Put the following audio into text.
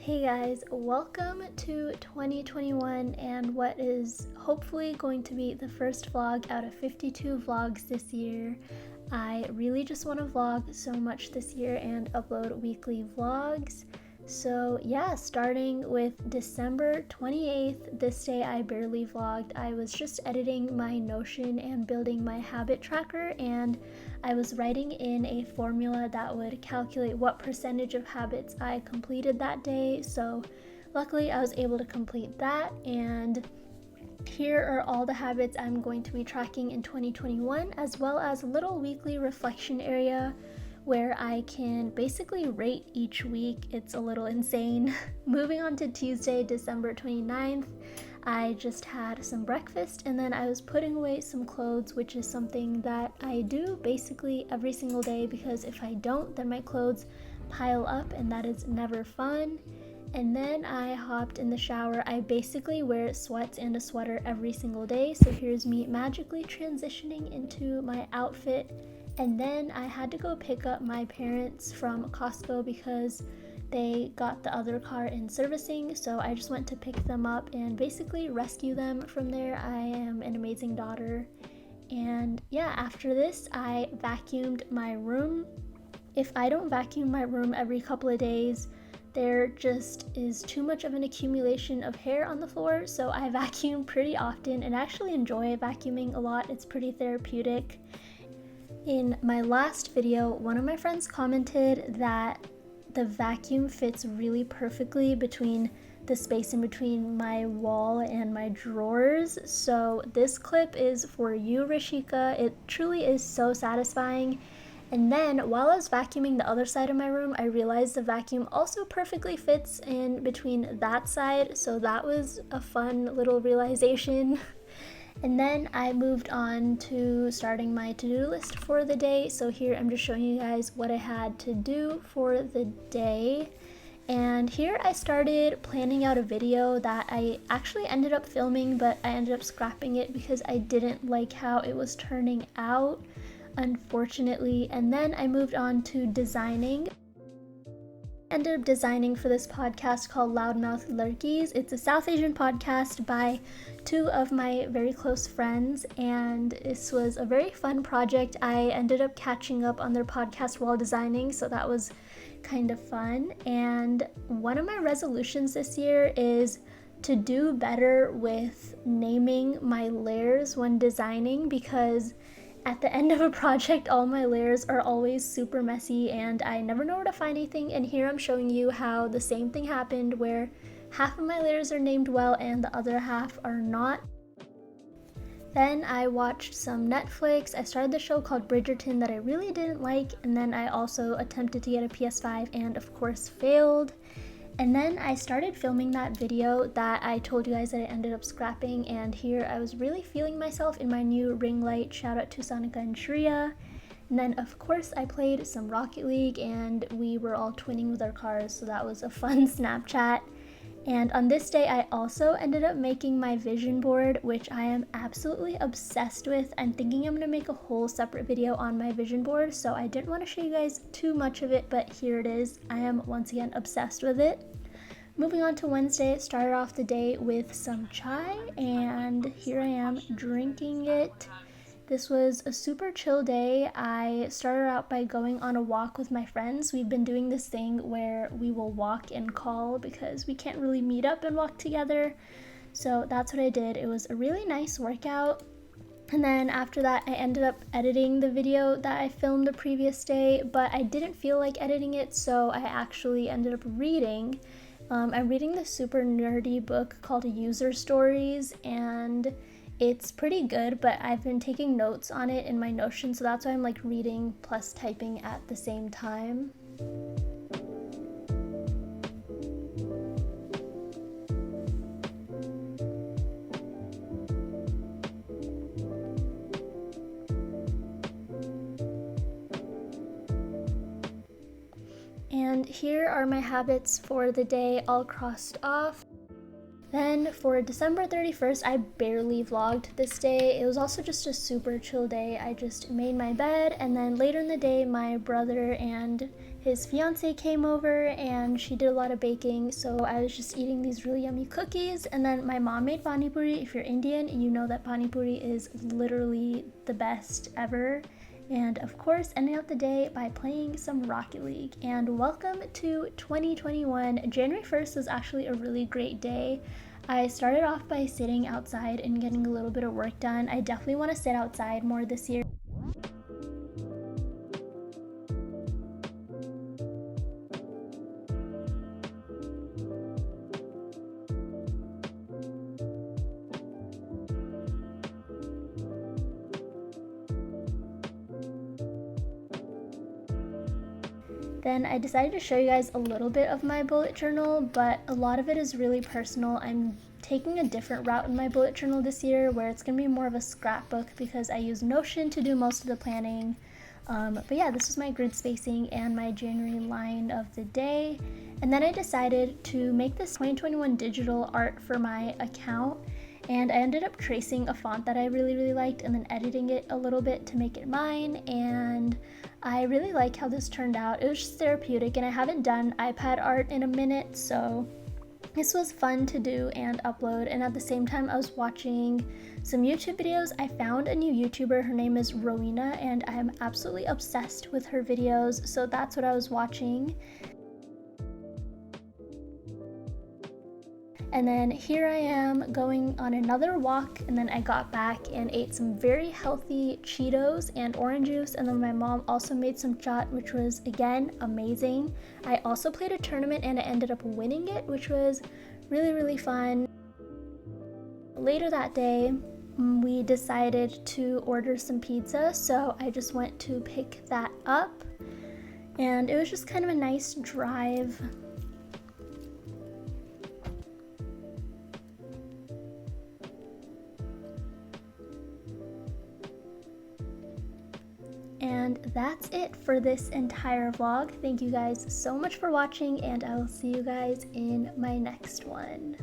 Hey guys, welcome to 2021 and what is hopefully going to be the first vlog out of 52 vlogs this year. I really just want to vlog so much this year and upload weekly vlogs. So yeah, starting with December 28th, this day I barely vlogged. I was just editing my Notion and building my habit tracker, and I was writing in a formula that would calculate what percentage of habits I completed that day. So luckily I was able to complete that, and here are all the habits I'm going to be tracking in 2021, as well as a little weekly reflection area where I can basically rate each week. It's a little insane. Moving on to Tuesday, December 29th, I just had some breakfast and then I was putting away some clothes, which is something that I do basically every single day because if I don't, then my clothes pile up and that is never fun. And then I hopped in the shower. I basically wear sweats and a sweater every single day, so here's me magically transitioning into my outfit. And then I had to go pick up my parents from Costco because they got the other car in servicing, so I just went to pick them up and basically rescue them from there. I am an amazing daughter. And yeah, after this, I vacuumed my room. If I don't vacuum my room every couple of days, there just is too much of an accumulation of hair on the floor, so I vacuum pretty often and actually enjoy vacuuming a lot. It's pretty therapeutic. In my last video, one of my friends commented that the vacuum fits really perfectly between the space in between my wall and my drawers. So this clip is for you, Rishika. It truly is so satisfying. And then while I was vacuuming the other side of my room, I realized the vacuum also perfectly fits in between that side. So that was a fun little realization. And then I moved on to starting my to-do list for the day. So here I'm just showing you guys what I had to do for the day. And here I started planning out a video that I actually ended up filming, but I ended up scrapping it because I didn't like how it was turning out, unfortunately. And then I moved on to designing. Ended up designing for this podcast called Loudmouth Lurkies. It's a South Asian podcast by two of my very close friends, and this was a very fun project. I ended up catching up on their podcast while designing, so that was kind of fun. And one of my resolutions this year is to do better with naming my layers when designing, because at the end of a project, all my layers are always super messy and I never know where to find anything. And here I'm showing you how the same thing happened, where half of my layers are named well and the other half are not. Then I watched some Netflix. I started the show called Bridgerton that I really didn't like, and then I also attempted to get a PS5 and of course failed. And then I started filming that video that I told you guys that I ended up scrapping, and here I was really feeling myself in my new ring light. Shout out to Sonika and Shreya. And then of course I played some Rocket League and we were all twinning with our cars, so that was a fun Snapchat. And on this day I also ended up making my vision board, which I am absolutely obsessed with. I'm thinking I'm going to make a whole separate video on my vision board, so I didn't want to show you guys too much of it, but here it is. I am once again obsessed with it. Moving on to Wednesday, started off the day with some chai, and here I am drinking it. This was a super chill day. I started out by going on a walk with my friends. We've been doing this thing where we will walk and call because we can't really meet up and walk together. So that's what I did. It was a really nice workout. And then after that, I ended up editing the video that I filmed the previous day, but I didn't feel like editing it, so I actually ended up reading. I'm reading this super nerdy book called User Stories, and it's pretty good, but I've been taking notes on it in my Notion, so that's why I'm like reading plus typing at the same time. And here are my habits for the day all crossed off. Then for December 31st, I barely vlogged this day. It was also just a super chill day. I just made my bed, and then later in the day, my brother and his fiance came over and she did a lot of baking, so I was just eating these really yummy cookies. And then my mom made pani puri. If you're Indian, you know that pani puri is literally the best ever. And of course, ending out the day by playing some Rocket League. And welcome to 2021. January 1st was actually a really great day. I started off by sitting outside and getting a little bit of work done. I definitely want to sit outside more this year. Then I decided to show you guys a little bit of my bullet journal, but a lot of it is really personal. I'm taking a different route in my bullet journal this year where it's going to be more of a scrapbook because I use Notion to do most of the planning. But yeah, this was my grid spacing and my January line of the day. And then I decided to make this 2021 digital art for my account. And I ended up tracing a font that I really liked and then editing it a little bit to make it mine. And I really like how this turned out. It was just therapeutic, and I haven't done iPad art in a minute, so this was fun to do and upload. And at the same time, I was watching some YouTube videos. I found a new YouTuber. Her name is Rowena, and I am absolutely obsessed with her videos, so that's what I was watching. And then here I am going on another walk, and then I got back and ate some very healthy Cheetos and orange juice, and then my mom also made some chaat, which was again amazing. I also played a tournament and I ended up winning it, which was really fun. Later that day, we decided to order some pizza, so I just went to pick that up, and it was just kind of a nice drive. And that's it for this entire vlog. Thank you guys so much for watching, and I will see you guys in my next one.